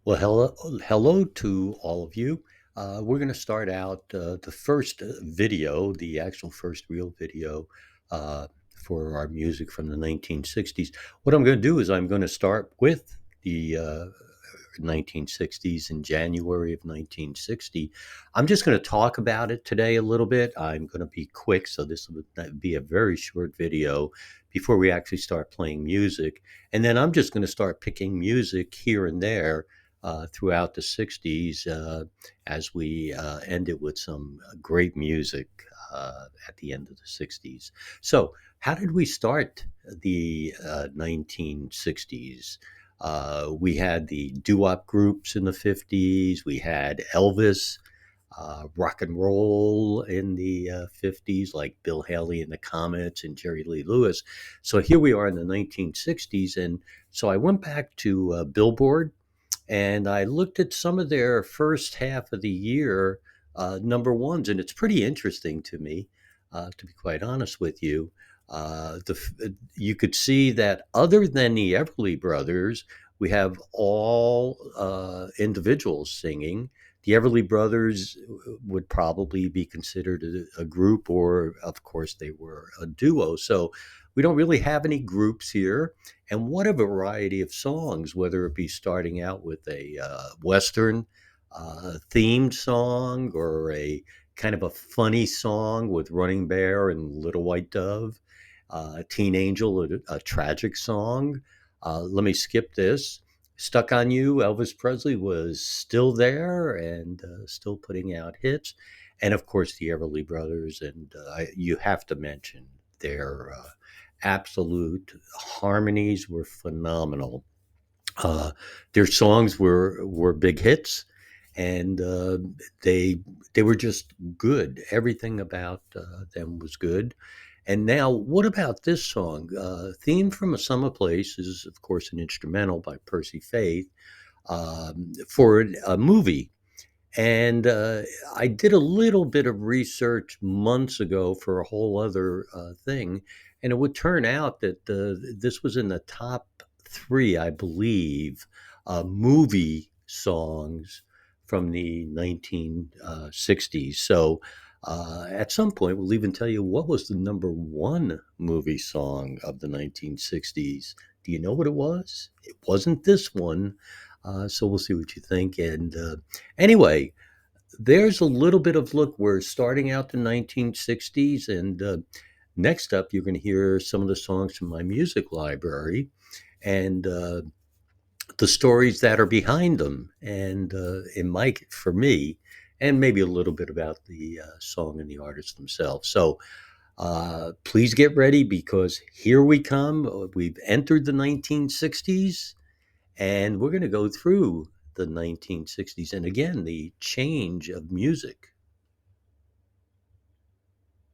Well, hello to all of you. We're going to start out the first video, the actual first real video uh, for our music from the 1960s. What I'm going to do is I'm going to start with the 1960s in January of 1960. I'm just going to talk about it today a little bit. I'm going to be quick, so this will be a very short video before we actually start playing music. And then I'm just going to start picking music here and there throughout the 60s as we end it with some great music at the end of the 60s. So, how did we start the 1960s? We had the doo-wop groups in the 50s. We had Elvis, rock and roll in the 50s, like Bill Haley and the Comets and Jerry Lee Lewis. So here we are in the 1960s. And so I went back to Billboard and I looked at some of their first half of the year number ones, and it's pretty interesting to me, to be quite honest with you. You could see that other than the Everly Brothers, we have all individuals singing. The Everly Brothers would probably be considered a group, or of course, they were a duo. So we don't really have any groups here. And what a variety of songs, whether it be starting out with a Western themed song or a kind of a funny song with Running Bear and Little White Dove, Teen Angel, a tragic song. Let me skip this. Stuck on You, Elvis Presley was still there and still putting out hits. And of course, the Everly Brothers. And you have to mention their absolute harmonies were phenomenal. Uh, their songs were big hits, and they they were just good. Everything about them was good. And now, what about this song? "Theme from a Summer Place" is, of course, an instrumental by Percy Faith for a movie. And I did a little bit of research months ago for a whole other thing, and it would turn out that this was in the top three, I believe, movie songs from the 1960s. So at some point, we'll even tell you what was the number one movie song of the 1960s. Do you know what it was? It wasn't this one. So we'll see what you think. And anyway, there's a little bit of look. We're starting out the 1960s, and next up, you're going to hear some of the songs from my music library and the stories that are behind them. And in my, for me, and maybe a little bit about the song and the artists themselves. So please get ready because here we come. We've entered the 1960s and we're going to go through the 1960s and again, the change of music.